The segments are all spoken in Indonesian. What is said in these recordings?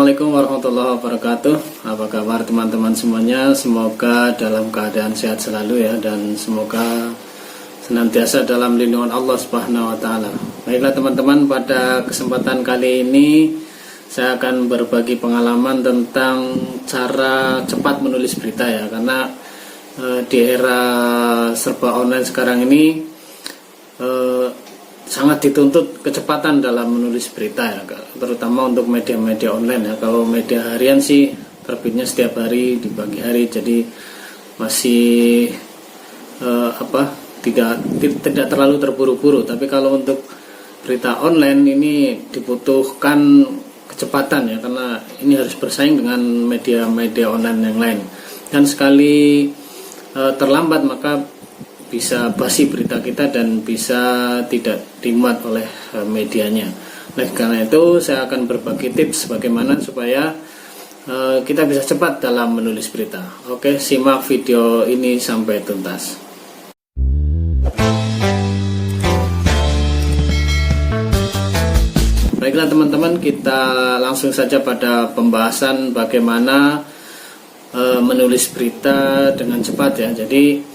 Assalamualaikum warahmatullahi wabarakatuh. Apa kabar teman-teman semuanya? Semoga dalam keadaan sehat selalu ya, dan semoga senantiasa dalam lindungan Allah Subhanahu wa taala. Baiklah teman-teman, pada kesempatan kali ini saya akan berbagi pengalaman tentang cara cepat menulis berita ya, karena di era serba online sekarang ini sangat dituntut kecepatan dalam menulis berita ya, terutama untuk media-media online ya. Kalau media harian sih terbitnya setiap hari di pagi hari, jadi masih tidak terlalu terburu-buru. Tapi kalau untuk berita online ini dibutuhkan kecepatan ya, karena ini harus bersaing dengan media-media online yang lain, dan sekali terlambat maka bisa basi berita kita dan bisa tidak dimuat oleh medianya. Nah, karena itu saya akan berbagi tips bagaimana supaya kita bisa cepat dalam menulis berita. Oke, simak video ini sampai tuntas. Baiklah teman-teman, kita langsung saja pada pembahasan bagaimana menulis berita dengan cepat ya. Jadi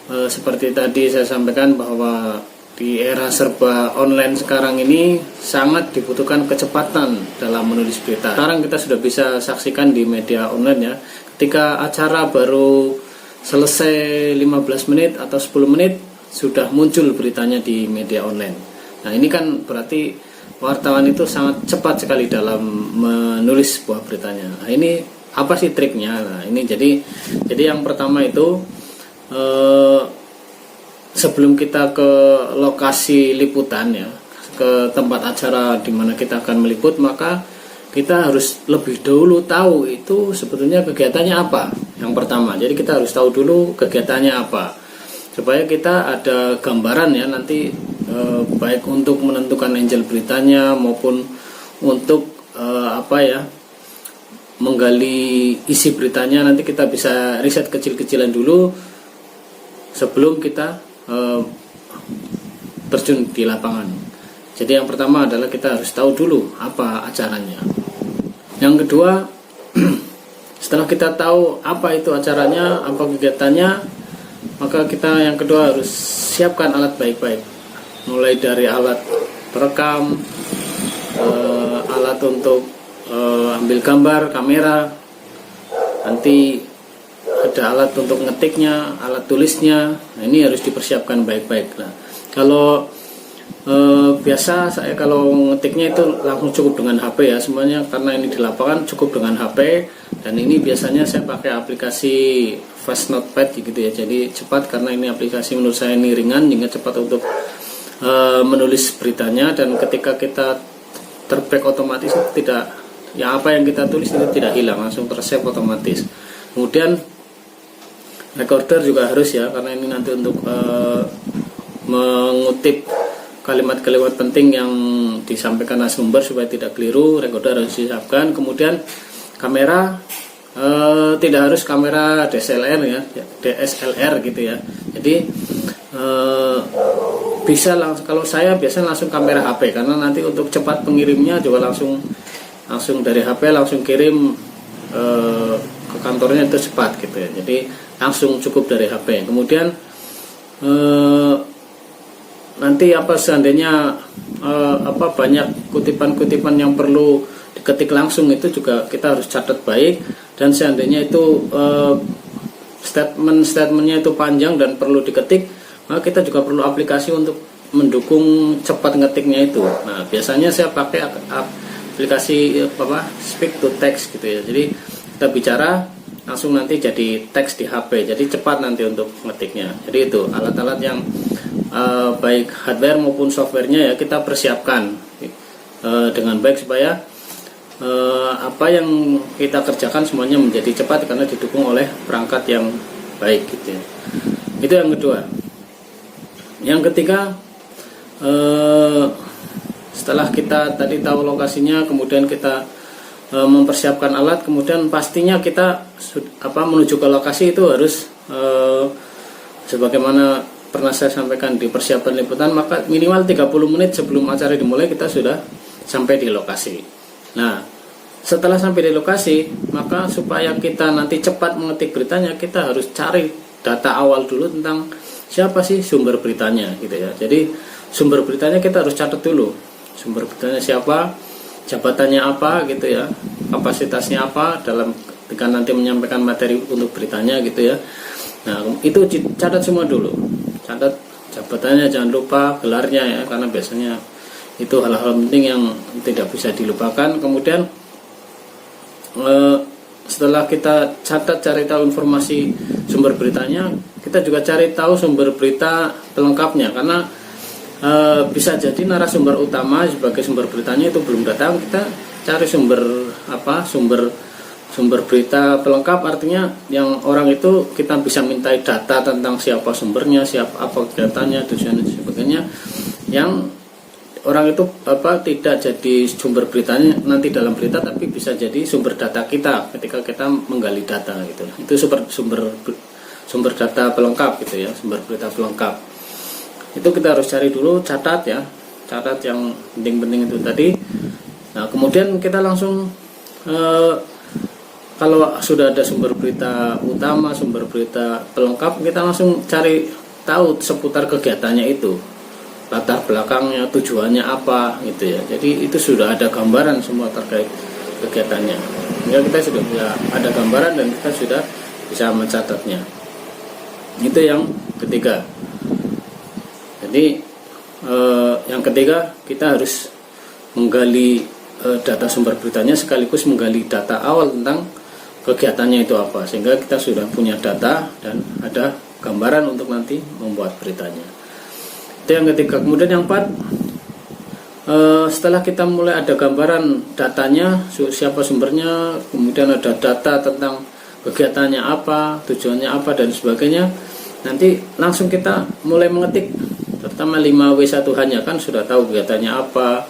seperti tadi saya sampaikan bahwa di era serba online sekarang ini sangat dibutuhkan kecepatan dalam menulis berita. Sekarang kita sudah bisa saksikan di media online ya, ketika acara baru selesai 15 menit atau 10 menit sudah muncul beritanya di media online. Nah, ini kan berarti wartawan itu sangat cepat sekali dalam menulis sebuah beritanya. Nah, ini apa sih triknya? Nah, ini jadi yang pertama itu, sebelum kita ke lokasi liputan ya, ke tempat acara di mana kita akan meliput, maka kita harus lebih dahulu tahu itu sebetulnya kegiatannya apa. Yang pertama, jadi kita harus tahu dulu kegiatannya apa, supaya kita ada gambaran ya nanti, baik untuk menentukan angle beritanya maupun untuk menggali isi beritanya. Nanti kita bisa riset kecil-kecilan dulu sebelum kita terjun di lapangan. Jadi yang pertama adalah kita harus tahu dulu apa acaranya. Yang kedua, setelah kita tahu apa itu acaranya, apa kegiatannya, maka kita yang kedua harus siapkan alat baik-baik. Mulai dari alat perekam, alat untuk ambil gambar, kamera, nanti ada alat untuk ngetiknya, alat tulisnya. Nah, ini harus dipersiapkan baik-baik. Nah, kalau biasa saya kalau ngetiknya itu langsung cukup dengan HP ya semuanya, karena ini di lapangan cukup dengan HP. Dan ini biasanya saya pakai aplikasi Fast Notepad gitu ya, jadi cepat karena ini aplikasi menurut saya ini ringan hingga cepat untuk menulis beritanya. Dan ketika kita terback otomatis tidak, ya apa yang kita tulis itu tidak hilang, langsung tersave otomatis. Kemudian recorder juga harus ya, karena ini nanti untuk mengutip kalimat-kalimat penting yang disampaikan narasumber supaya tidak keliru. Recorder harus disiapkan. Kemudian kamera, tidak harus kamera DSLR ya, DSLR gitu ya. Jadi bisa langsung, kalau saya biasanya langsung kamera HP, karena nanti untuk cepat pengirimnya juga langsung dari HP langsung kirim ke kantornya itu cepat gitu ya. Jadi langsung cukup dari HP. Kemudian nanti seandainya banyak kutipan-kutipan yang perlu diketik langsung, itu juga kita harus catat baik. Dan seandainya itu statementnya itu panjang dan perlu diketik, maka kita juga perlu aplikasi untuk mendukung cepat ngetiknya itu. Nah, biasanya saya pakai aplikasi speak to text gitu ya. Jadi kita bicara langsung nanti jadi teks di HP, jadi cepat nanti untuk ngetiknya. Jadi itu alat-alat yang baik hardware maupun softwarenya ya kita persiapkan dengan baik supaya apa yang kita kerjakan semuanya menjadi cepat karena didukung oleh perangkat yang baik gitu ya. Itu yang kedua. Yang ketiga, setelah kita tadi tahu lokasinya, kemudian kita mempersiapkan alat, kemudian pastinya kita menuju ke lokasi itu harus sebagaimana pernah saya sampaikan di persiapan liputan, maka minimal 30 menit sebelum acara dimulai kita sudah sampai di lokasi. Nah, setelah sampai di lokasi, maka supaya kita nanti cepat mengetik beritanya, kita harus cari data awal dulu tentang siapa sih sumber beritanya gitu ya. Jadi sumber beritanya kita harus catat dulu, sumber beritanya siapa, jabatannya apa gitu ya, kapasitasnya apa dalam ketika nanti menyampaikan materi untuk beritanya gitu ya. Nah itu catat semua dulu, catat jabatannya, jangan lupa gelarnya ya, karena biasanya itu hal-hal penting yang tidak bisa dilupakan. Kemudian setelah kita catat, cari tahu informasi sumber beritanya, kita juga cari tahu sumber berita pelengkapnya, karena bisa jadi narasumber utama sebagai sumber beritanya itu belum datang. Kita cari sumber berita pelengkap, artinya yang orang itu kita bisa mintai data tentang siapa sumbernya, siapa, apa kegiatannya, tujuannya dan sebagainya, yang orang itu tidak jadi sumber beritanya nanti dalam berita, tapi bisa jadi sumber data kita ketika kita menggali data gitu. Itu sumber data pelengkap gitu ya, sumber berita pelengkap. Itu kita harus cari dulu, catat ya, catat yang penting-penting itu tadi. Nah kemudian kita langsung kalau sudah ada sumber berita utama, sumber berita pelengkap, kita langsung cari tahu seputar kegiatannya itu, latar belakangnya, tujuannya apa gitu ya. Jadi itu sudah ada gambaran semua terkait kegiatannya. Ya, kita sudah bisa ada gambaran dan kita sudah bisa mencatatnya. Itu yang ketiga. Jadi yang ketiga, kita harus menggali data sumber beritanya sekaligus menggali data awal tentang kegiatannya itu apa, sehingga kita sudah punya data dan ada gambaran untuk nanti membuat beritanya. Itu yang ketiga. Kemudian yang keempat, setelah kita mulai ada gambaran datanya, siapa sumbernya, kemudian ada data tentang kegiatannya apa, tujuannya apa dan sebagainya, nanti langsung kita mulai mengetik, terutama 5W1H-nya kan sudah tahu kegiatannya apa,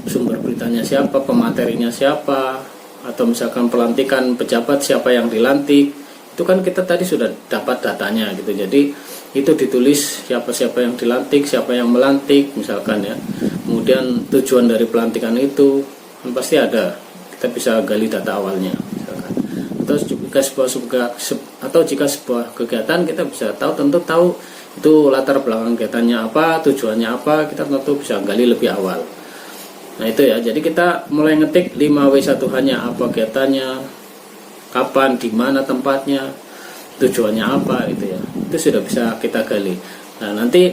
sumber beritanya siapa, pematerinya siapa, atau misalkan pelantikan pejabat siapa yang dilantik, itu kan kita tadi sudah dapat datanya gitu. Jadi itu ditulis siapa-siapa yang dilantik, siapa yang melantik misalkan ya. Kemudian tujuan dari pelantikan itu kan pasti ada, kita bisa gali data awalnya misalkan. Atau jika sebuah kegiatan kita bisa tentu tahu itu latar belakang kegiatannya apa, tujuannya apa, kita tentu bisa gali lebih awal. Nah itu ya, jadi kita mulai ngetik 5W1H-nya apa kegiatannya, kapan, di mana tempatnya, tujuannya apa gitu ya, itu sudah bisa kita gali. Nah nanti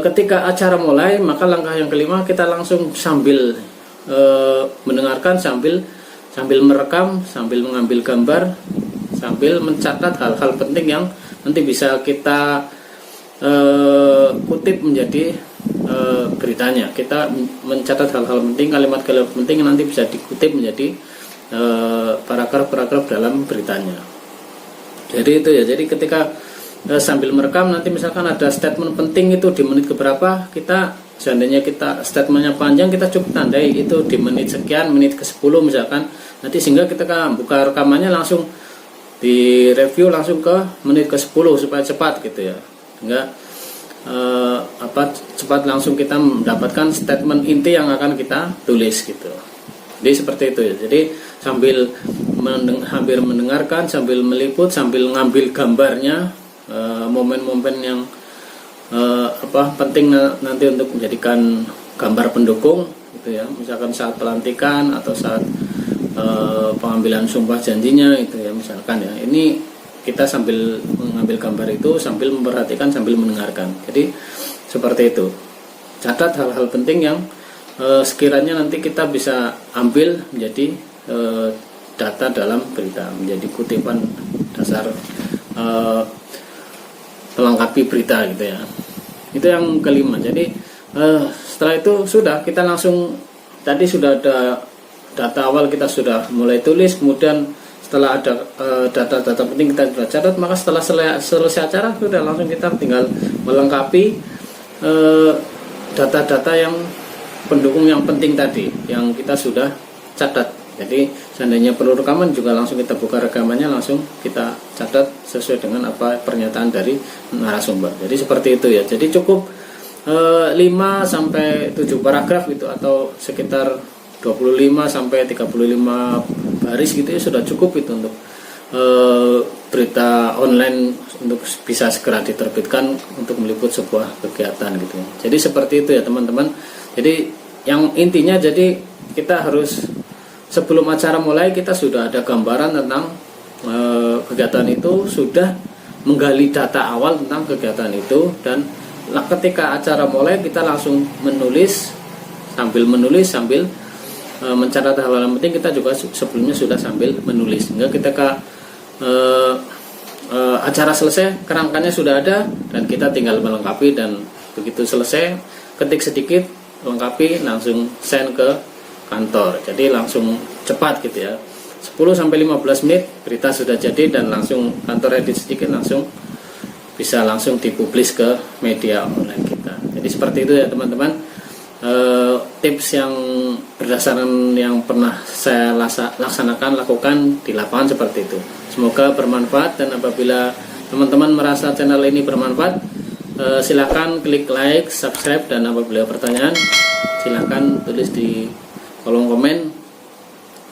ketika acara mulai, maka langkah yang kelima kita langsung sambil mendengarkan, sambil merekam, sambil mengambil gambar, sambil mencatat hal-hal penting yang nanti bisa kita kutip menjadi beritanya. Kita mencatat hal-hal penting, kalimat-kalimat penting yang nanti bisa dikutip menjadi paragraf-paragraf dalam beritanya. Jadi itu ya, jadi ketika sambil merekam, nanti misalkan ada statement penting itu di menit keberapa, kita seandainya kita statementnya panjang, kita cukup tandai itu di menit sekian, menit ke-10 misalkan, nanti sehingga kita buka rekamannya langsung di review langsung ke menit ke-10 supaya cepat gitu ya, sehingga cepat langsung kita mendapatkan statement inti yang akan kita tulis gitu. Jadi seperti itu ya. Jadi sambil mendengarkan, sambil meliput, sambil ngambil gambarnya, momen-momen yang penting nanti untuk menjadikan gambar pendukung gitu ya. Misalkan saat pelantikan atau saat pengambilan sumpah janjinya itu ya misalkan ya. Ini kita sambil mengambil gambar itu, sambil memperhatikan, sambil mendengarkan. Jadi seperti itu. Catat hal-hal penting yang sekiranya nanti kita bisa ambil menjadi data dalam berita, menjadi kutipan dasar melengkapi berita gitu ya. Itu yang kelima. Jadi setelah itu sudah kita langsung, tadi sudah ada data awal, kita sudah mulai tulis, kemudian setelah ada data-data penting kita sudah catat, maka setelah selesai acara sudah langsung kita tinggal melengkapi data-data yang pendukung yang penting tadi yang kita sudah catat. Jadi seandainya perlu rekaman juga langsung kita buka rekamannya, langsung kita catat sesuai dengan apa pernyataan dari narasumber. Jadi seperti itu ya. Jadi cukup 5 sampai 7 paragraf gitu, atau sekitar 25 sampai 35 baris gitu ya sudah cukup itu untuk berita online untuk bisa segera diterbitkan untuk meliput sebuah kegiatan gitu. Jadi seperti itu ya teman-teman. Jadi yang intinya jadi kita harus sebelum acara mulai kita sudah ada gambaran tentang kegiatan itu, sudah menggali data awal tentang kegiatan itu, dan ketika acara mulai kita langsung menulis sambil mencatat hal-hal yang penting. Kita juga sebelumnya sudah sambil menulis, sehingga ketika acara selesai kerangkanya sudah ada dan kita tinggal melengkapi, dan begitu selesai ketik sedikit, lengkapi, langsung send ke kantor. Jadi langsung cepat gitu ya, 10-15 menit berita sudah jadi, dan langsung kantor edit sedikit langsung bisa langsung dipublis ke media online kita. Jadi seperti itu ya teman-teman. Tips yang berdasarkan yang pernah saya lakukan di lapangan seperti itu. Semoga bermanfaat, dan apabila teman-teman merasa channel ini bermanfaat, silahkan klik like, subscribe, dan apabila pertanyaan silahkan tulis di kolom komen.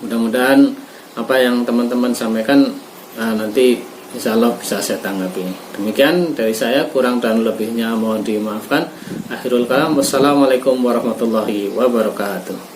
Mudah-mudahan apa yang teman-teman sampaikan nanti insya Allah bisa saya tanggapi. Demikian dari saya, kurang dan lebihnya mohon dimaafkan. Akhirul kalam, wassalamualaikum warahmatullahi wabarakatuh.